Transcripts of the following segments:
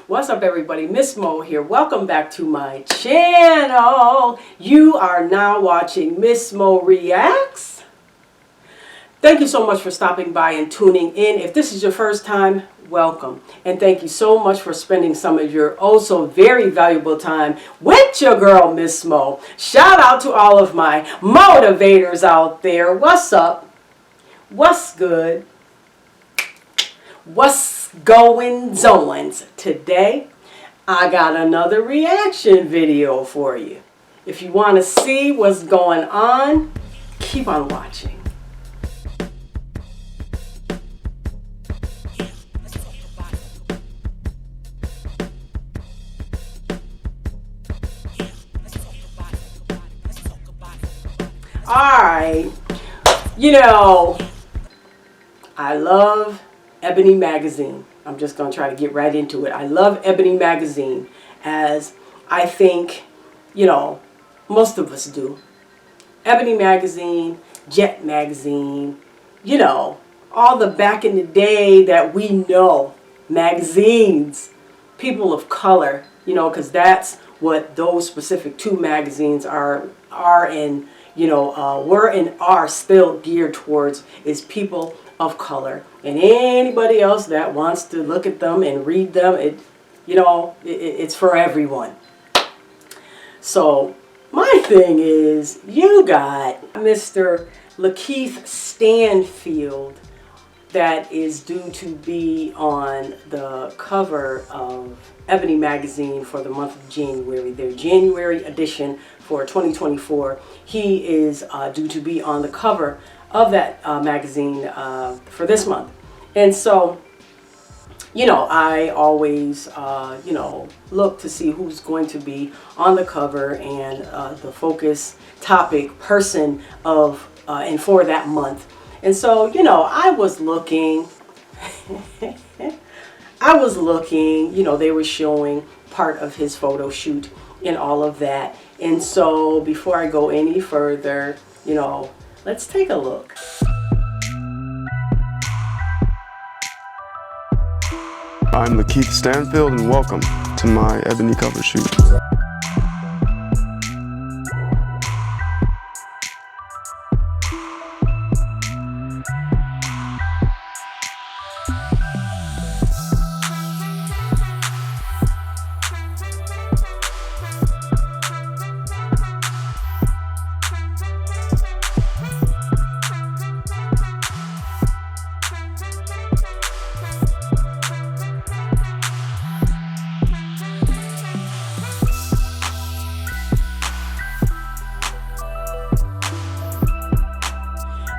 What's up, everybody? Miss Mo here. Welcome back to my channel. You are now watching Miss Mo Reacts. Thank you so much for stopping by and tuning in. If this is your first time, welcome. And thank you so much for spending some of your also very valuable time with your girl, Miss Mo. Shout out to all of my motivators out there. What's up? What's good? What's going on? Today I got another reaction video for you. If you want to see what's going on, keep on watching. Alright, you know, I love Ebony magazine. I'm just going to try to get right into it. I love Ebony magazine, as I think, you know, most of us do. Ebony magazine, Jet magazine, you know, all the back in the day that we know magazines, people of color, you know, because that's what those specific two magazines are and, you know, were and are still geared towards, is people of color. And anybody else that wants to look at them and read them, it's for everyone. So my thing is, you got Mr. Lakeith Stanfield that is due to be on the cover of Ebony magazine for the month of January, their January edition for 2024. He is due to be on the cover of that magazine for this month. And so, you know, I always, you know, look to see who's going to be on the cover and the focus topic person of and for that month. And so, you know, I was looking, you know, they were showing part of his photo shoot and all of that. And so before I go any further, you know, let's take a look. I'm Lakeith Stanfield and welcome to my Ebony cover shoot.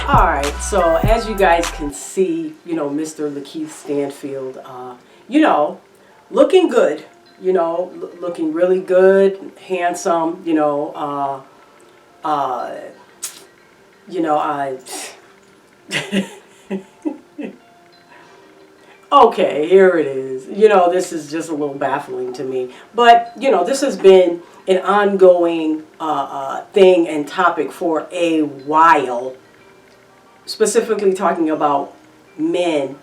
Alright, so as you guys can see, you know, Mr. Lakeith Stanfield, you know, looking good, you know, looking really good, handsome, you know, okay, here it is. You know, this is just a little baffling to me. But, you know, this has been an ongoing thing and topic for a while. Specifically talking about men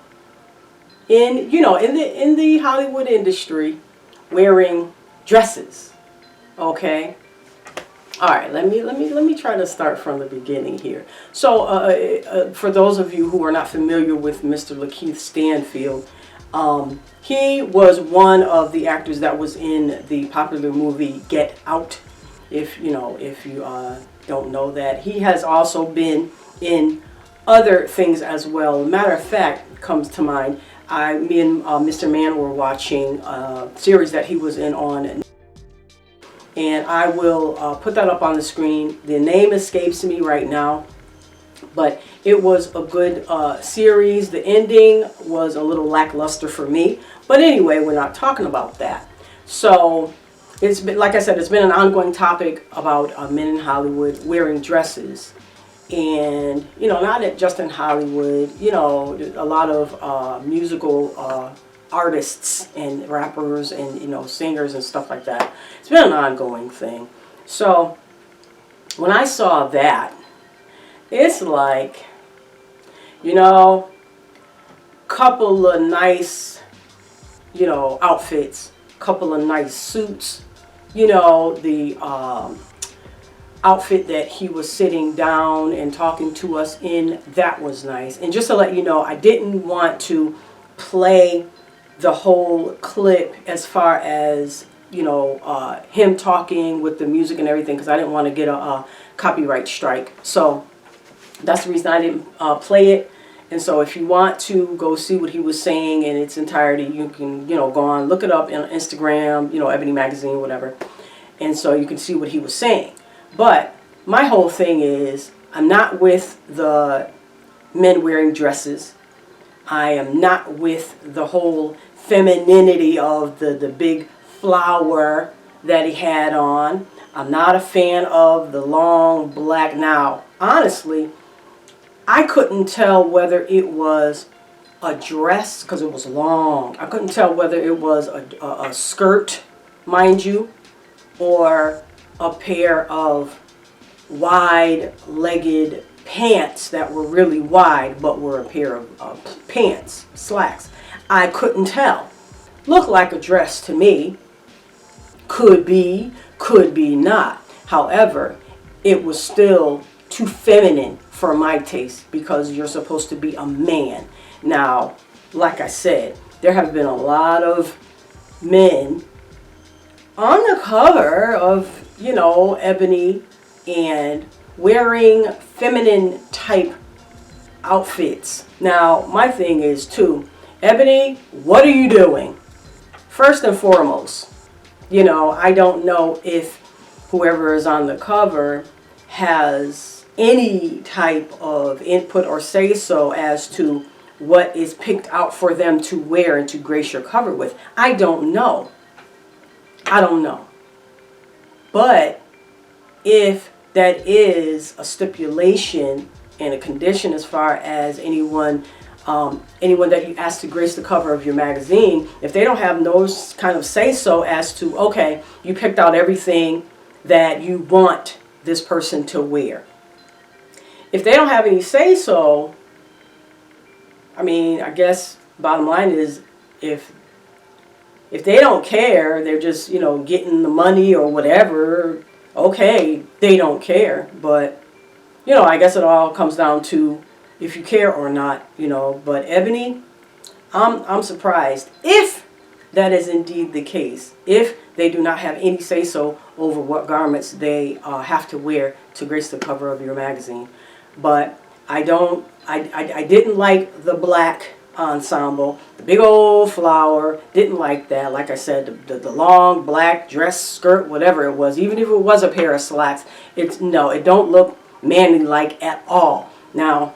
in, you know, in the Hollywood industry wearing dresses. Okay. All right, let me try to start from the beginning here. So for those of you who are not familiar with Mr. Lakeith Stanfield, he was one of the actors that was in the popular movie Get Out. If you don't know that, he has also been in other things as well. Matter of fact, comes to mind, me and Mr. Man were watching a series that he was in on, and I will put that up on the screen. The name escapes me right now, but it was a good series. The ending was a little lackluster for me, but anyway, we're not talking about that. So it's been, like I said, it's been an ongoing topic about men in Hollywood wearing dresses. And, you know, not just in Hollywood, you know, a lot of musical artists and rappers and, you know, singers and stuff like that. It's been an ongoing thing. So when I saw that, it's like, you know, couple of nice outfits, couple of nice suits, the outfit that he was sitting down and talking to us in, that was nice. And just to let you know, I didn't want to play the whole clip as far as him talking with the music and everything, because I didn't want to get a copyright strike. So that's the reason I didn't play it. And so if you want to go see what he was saying in its entirety, you can go on, look it up on Instagram, Ebony magazine, whatever, and so you can see what he was saying. But my whole thing is, I'm not with the men wearing dresses. I am not with the whole femininity of the big flower that he had on. I'm not a fan of the long black. Now, honestly, I couldn't tell whether it was a dress because it was long. I couldn't tell whether it was a skirt, mind you, or a pair of wide-legged pants that were really wide but were a pair of pants, slacks. I couldn't tell. Looked like a dress to me. Could be not. However, it was still too feminine for my taste because you're supposed to be a man. Now, like I said, there have been a lot of men on the cover of, Ebony and wearing feminine type outfits. Now, my thing is too, Ebony, what are you doing? First and foremost, I don't know if whoever is on the cover has any type of input or say so as to what is picked out for them to wear and to grace your cover with. I don't know. But if that is a stipulation and a condition as far as anyone that you ask to grace the cover of your magazine, if they don't have no kind of say so as to, okay, you picked out everything that you want this person to wear. If they don't have any say so, I guess bottom line is if they don't care, they're just, getting the money or whatever, okay, they don't care. But, I guess it all comes down to if you care or not, But Ebony, I'm surprised if that is indeed the case. If they do not have any say so over what garments they have to wear to grace the cover of your magazine. But I didn't like the black ensemble, the big old flower, didn't like that. Like I said, the long black dress, skirt, whatever it was, even if it was a pair of slacks, it don't look manly like at all. Now,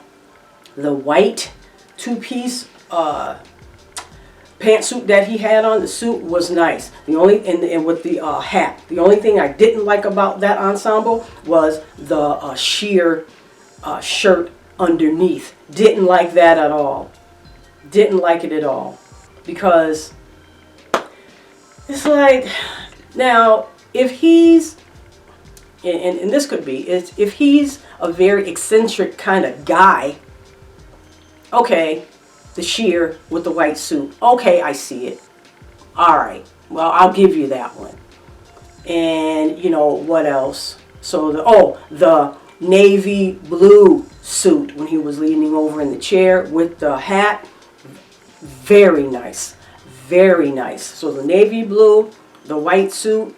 the white two-piece pantsuit that he had on, the suit was nice. The only and with the hat, the only thing I didn't like about that ensemble was the sheer shirt underneath. Didn't like that at all. Didn't like it at all. Because it's like, now, if he's, and this could be, if he's a very eccentric kind of guy, okay, the sheer with the white suit, okay, I see it. All right, well, I'll give you that one. And, what else? So, the navy blue suit when he was leaning over in the chair with the hat, very nice, very nice. So the navy blue, the white suit,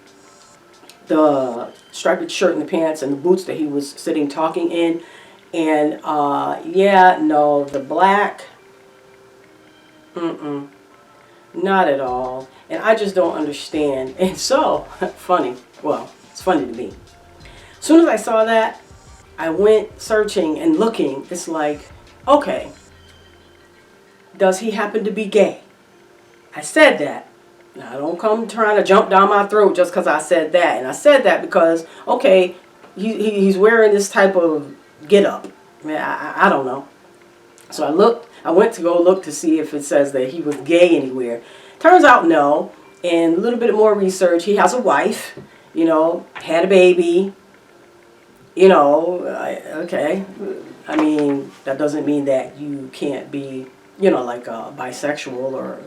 the striped shirt and the pants and the boots that he was sitting talking in, and the black, not at all. And I just don't understand. And so funny, well, it's funny to me. As soon as I saw that, I went searching and looking. It's like, okay, does he happen to be gay? I said that. Now, don't come trying to jump down my throat just because I said that. And I said that because, okay, he's wearing this type of get-up. I don't know. So I went to go look to see if it says that he was gay anywhere. Turns out no. And a little bit more research, he has a wife, had a baby. Okay, that doesn't mean that you can't be, like bisexual or,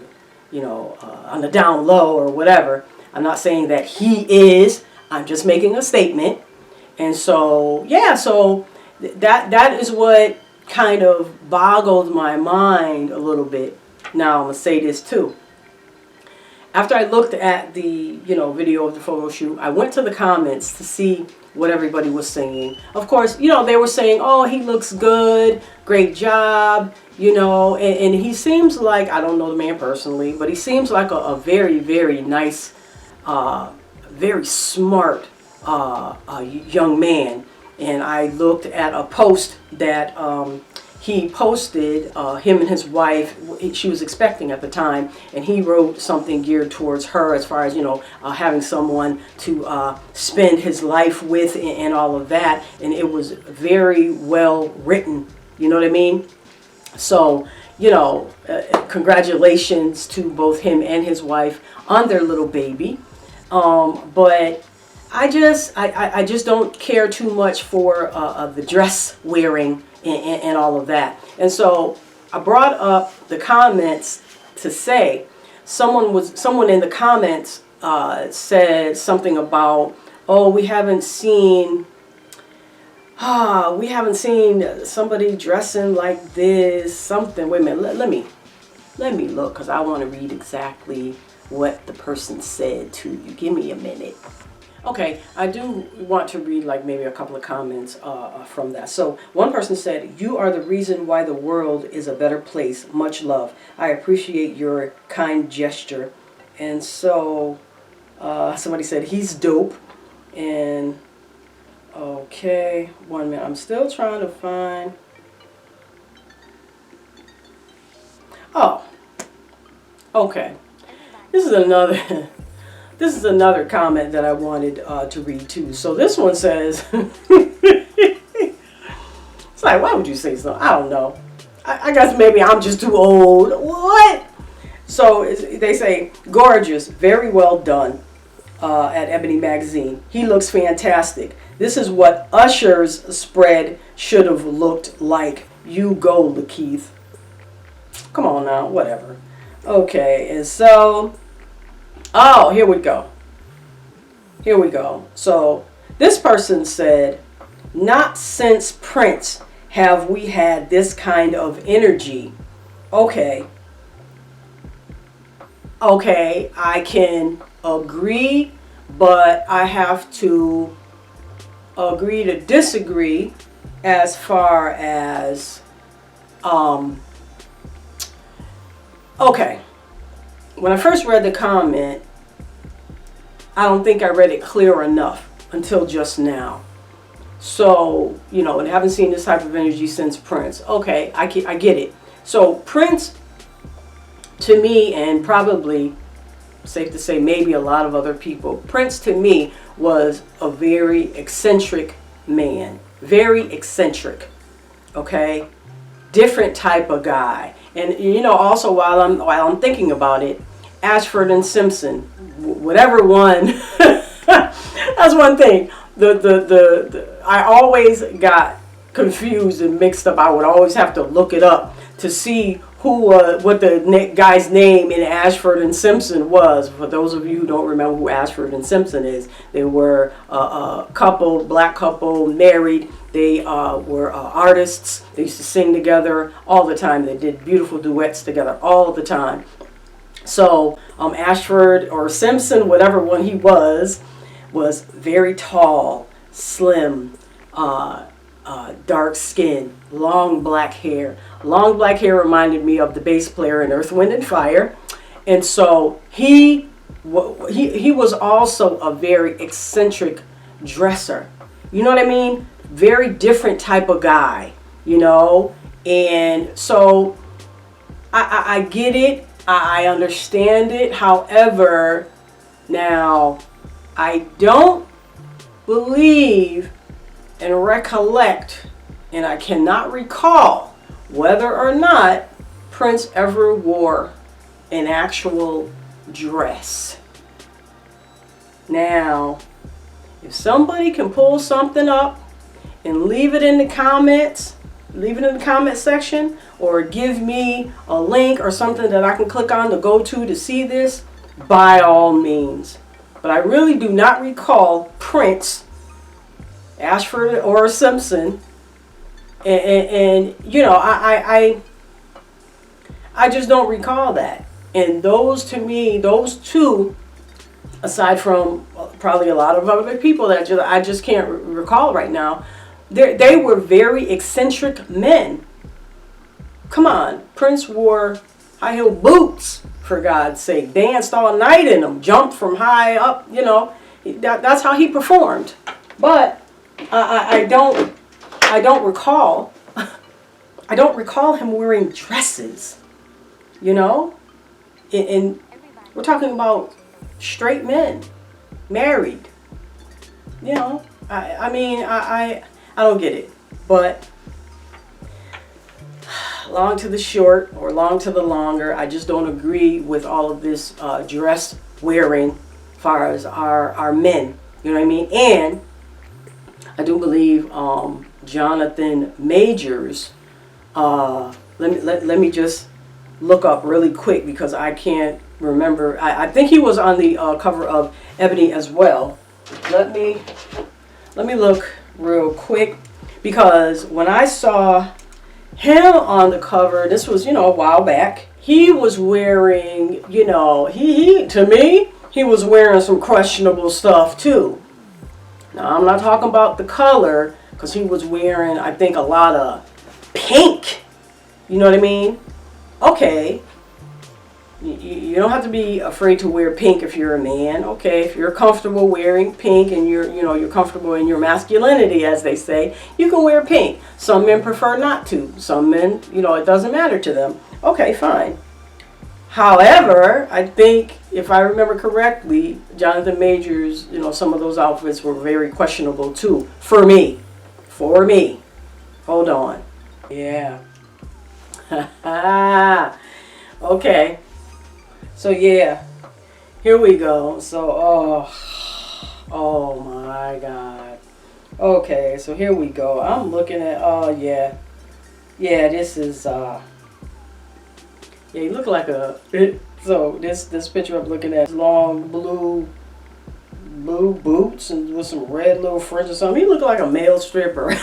on the down low or whatever. I'm not saying that he is. I'm just making a statement. And so, yeah, so that is what kind of boggled my mind a little bit. Now, I'm going to say this too. After I looked at the, video of the photo shoot, I went to the comments to see what everybody was saying. Of course, they were saying, oh, he looks good, great job, and he seems like, I don't know the man personally, but he seems like a very, very nice, very smart young man. And I looked at a post that he posted, him and his wife, she was expecting at the time, and he wrote something geared towards her as far as, having someone to spend his life with and all of that. And it was very well written, you know what I mean? So, congratulations to both him and his wife on their little baby. But I just don't care too much for the dress wearing and all of that. And so I brought up the comments to say, someone in the comments said something about, oh, we haven't seen somebody dressing like this, something. Wait a minute, let me look, because I want to read exactly what the person said to you. Give me a minute. Okay, I do want to read like maybe a couple of comments from that. So one person said, you are the reason why the world is a better place. Much love. I appreciate your kind gesture. And so somebody said, he's dope. And okay, 1 minute. I'm still trying to find. Oh, okay. This is another... This is another comment that I wanted to read too. So this one says, it's like, why would you say so? I don't know. I guess maybe I'm just too old. What? So they say, gorgeous, very well done at Ebony magazine. He looks fantastic. This is what Usher's spread should have looked like. You go, Lakeith. Come on now, whatever. Okay, and so... oh, here we go. Here we go. So this person said, not since Prince have we had this kind of energy. Okay. Okay, I can agree, but I have to agree to disagree as far as, okay. When I first read the comment, I don't think I read it clear enough until just now. So, and I haven't seen this type of energy since Prince. Okay, I get it. So Prince, to me, and probably safe to say maybe a lot of other people, Prince to me was a very eccentric man. Very eccentric. Okay? Different type of guy. And also while I'm thinking about it, Ashford and Simpson, whatever one, that's one thing. I always got confused and mixed up. I would always have to look it up to see what the guy's name in Ashford and Simpson was. For those of you who don't remember who Ashford and Simpson is, they were a couple, black couple, married. They were artists. They used to sing together all the time. They did beautiful duets together all the time. So Ashford or Simpson, whatever one he was very tall, slim, dark skin, long black hair. Long black hair reminded me of the bass player in Earth, Wind and Fire. And so he was also a very eccentric dresser. You know what I mean? Very different type of guy, And so I get it. I understand it. However, now I don't believe and recollect, and I cannot recall whether or not Prince ever wore an actual dress. Now, if somebody can pull something up and leave it in the comments, leave it in the comment section or give me a link or something that I can click on to go to see this, by all means. But I really do not recall Prince, Ashford or Simpson, and you know, I just don't recall that. And those, to me, those two, aside from probably a lot of other people that I just can't recall right now, they were very eccentric men. Come on, Prince wore high heel boots, for God's sake, danced all night in them, jumped from high up, you know, that's how he performed. But I don't recall him wearing dresses, you know, and we're talking about straight men, married, you know. I mean, I don't get it. But long to the short, or long to the longer, I just don't agree with all of this dress wearing as far as our men, you know what I mean. And I do believe Jonathan Majors, let me just look up really quick because I can't remember. I think he was on the cover of Ebony as well. Let me look real quick, because when I saw him on the cover, this was, you know, a while back, he was wearing, you know, he to me, he was wearing some questionable stuff too. Now, I'm not talking about the color, because he was wearing, I think, a lot of pink. You know what I mean? Okay. You don't have to be afraid to wear pink if you're a man. Okay, if you're comfortable wearing pink and you're comfortable in your masculinity, as they say, you can wear pink. Some men prefer not to. Some men, you know, it doesn't matter to them. Okay, fine. However, I think, if I remember correctly, Jonathan Majors, you know, some of those outfits were very questionable too. For me. Hold on. Yeah. Okay. So yeah. Here we go. So, oh my God. Okay, so here we go. I'm looking at, oh yeah. Yeah, this is, yeah, you look like a, so this picture I'm looking at, long blue boots and with some red little fringe or something. He look like a male stripper.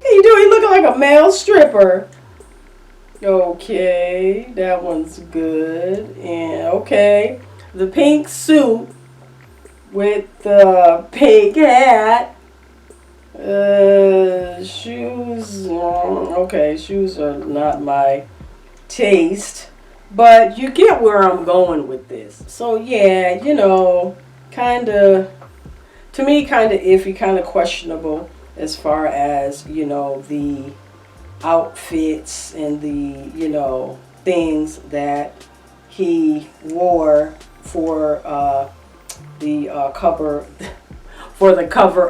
He looking like a male stripper. Okay, that one's good. And okay, the pink suit with the pink hat. Shoes, okay, shoes are not my taste, but you get where I'm going with this. So yeah, you know, to me, kind of iffy, kind of questionable as far as, you know, the outfits and the, you know, things that he wore for the cover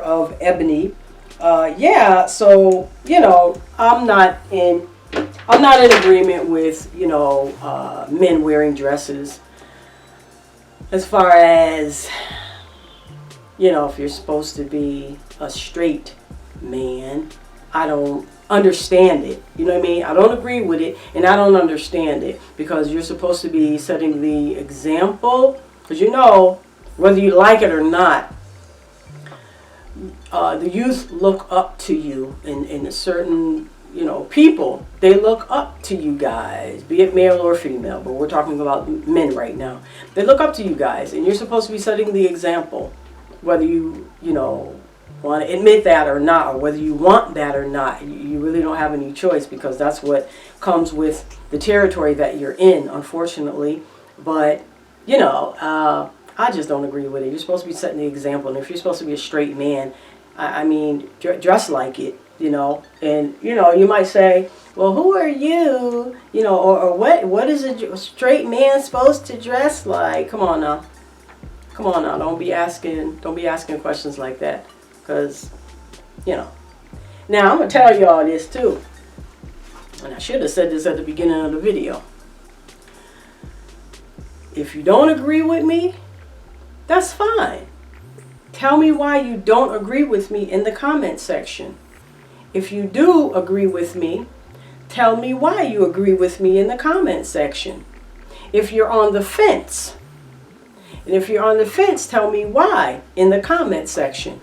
of Ebony. Yeah, so, you know, I'm not in agreement with, you know, men wearing dresses. As far as, you know, if you're supposed to be a straight man, I don't understand it. You know what I mean? I don't agree with it, and I don't understand it, because you're supposed to be setting the example. Because, you know, whether you like it or not, the youth look up to you, and a certain, you know, people, they look up to you guys, be it male or female, but we're talking about men right now. They look up to you guys, and you're supposed to be setting the example, whether you know, want to admit that or not, or whether you want that or not. You really don't have any choice, because that's what comes with the territory that you're in, unfortunately. But, you know, I just don't agree with it. You're supposed to be setting the example, and if you're supposed to be a straight man, I mean, dress like it, you know. And, you know, you might say, well, who are you? You know, or what is a straight man supposed to dress like? Come on now. Don't be asking questions like that, because, you know. Now, I'm going to tell you all this too. And I should have said this at the beginning of the video. If you don't agree with me, that's fine. Tell me why you don't agree with me in the comment section. If you do agree with me, tell me why you agree with me in the comment section. If you're on the fence, and if you're on the fence, tell me why in the comment section.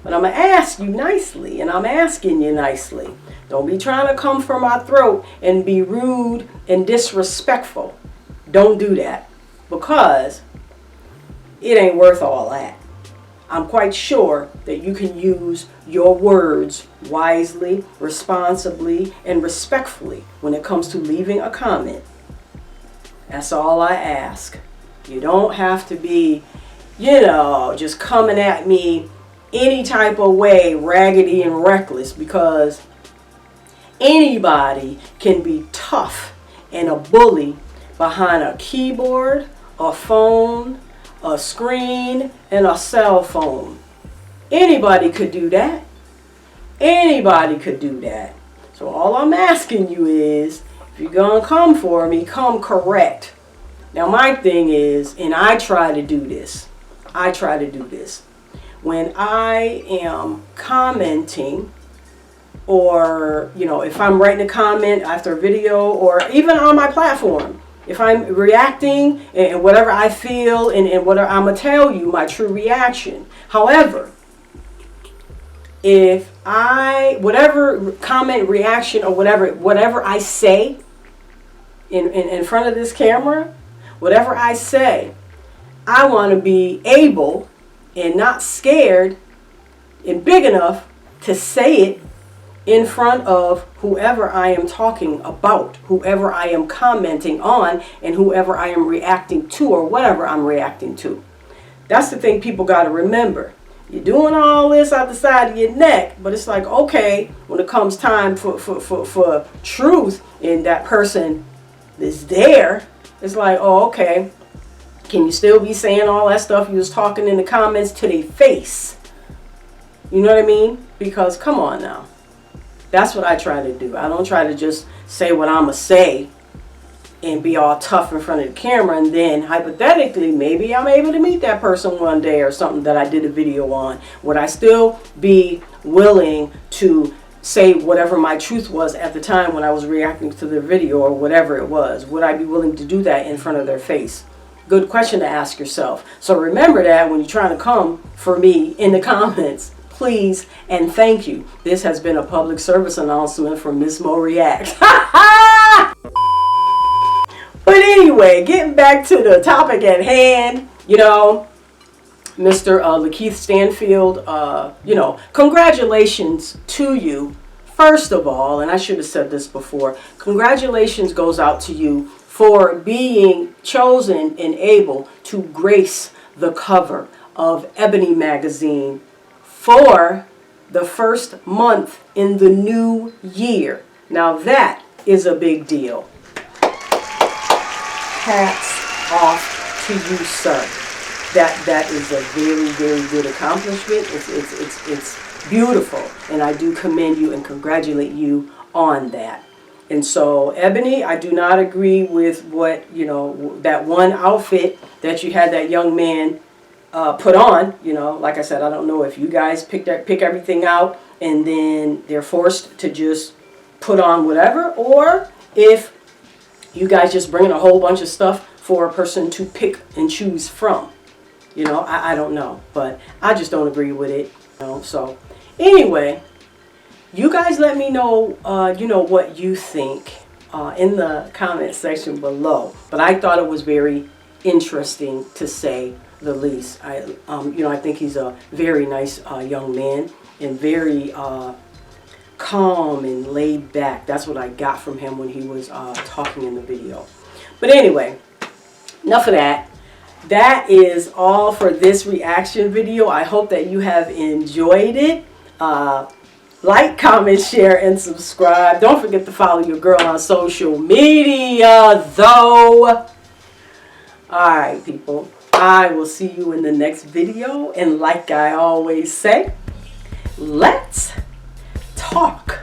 But I'm going to ask you nicely, and I'm asking you nicely. Don't be trying to come for my throat and be rude and disrespectful. Don't do that, because it ain't worth all that. I'm quite sure that you can use your words wisely, responsibly, and respectfully when it comes to leaving a comment. That's all I ask. You don't have to be, just coming at me any type of way, raggedy and reckless, because anybody can be tough and a bully behind a keyboard, a phone, a screen, and a cell phone. Anybody could do that. Anybody could do that. So all I'm asking you is, if you're going to come for me, come correct. Now my thing is, and I try to do this. When I am commenting, or, if I'm writing a comment after a video, or even on my platform, if I'm reacting and whatever I feel and whatever, I'm going to tell you my true reaction. However, if whatever comment, reaction, or whatever I say in front of this camera, whatever I say, I want to be able and not scared and big enough to say it in front of whoever I am talking about, whoever I am commenting on, and whoever I am reacting to, or whatever I'm reacting to. That's the thing people got to remember. You're doing all this out the side of your neck, but it's like, okay, when it comes time for truth, and that person is there, it's like, oh, okay, can you still be saying all that stuff you was talking in the comments to their face? You know what I mean? Because come on now. That's what I try to do. I don't try to just say what I'm going to say and be all tough in front of the camera, and then hypothetically, maybe I'm able to meet that person one day or something that I did a video on. Would I still be willing to say whatever my truth was at the time when I was reacting to the video, or whatever it was? Would I be willing to do that in front of their face? Good question to ask yourself. So remember that when you're trying to come for me in the comments. Please and thank you. This has been a public service announcement from Miss Mo Reacts. But anyway, getting back to the topic at hand, Mr. Lakeith Stanfield, congratulations to you. First of all, and I should have said this before, congratulations goes out to you for being chosen and able to grace the cover of Ebony magazine for the first month in the new year. Now that is a big deal. Hats off to you, sir. That is a very, very good accomplishment. It's beautiful, and I do commend you and congratulate you on that. And so, Ebony, I do not agree with what, that one outfit that you had that young man put on. Like I said, I don't know if you guys pick everything out and then they're forced to just put on whatever, or if you guys just bring in a whole bunch of stuff for a person to pick and choose from. I don't know, but I just don't agree with it. So anyway, you guys let me know, what you think in the comment section below. But I thought it was very interesting, to say the least. I think he's a very nice young man, and very calm and laid back. That's what I got from him when he was talking in the video. But anyway, enough of that. That is all for this reaction video. I hope that you have enjoyed it. Like, comment, share, and subscribe. Don't forget to follow your girl on social media, though. Alright, people. I will see you in the next video. And like I always say, let's talk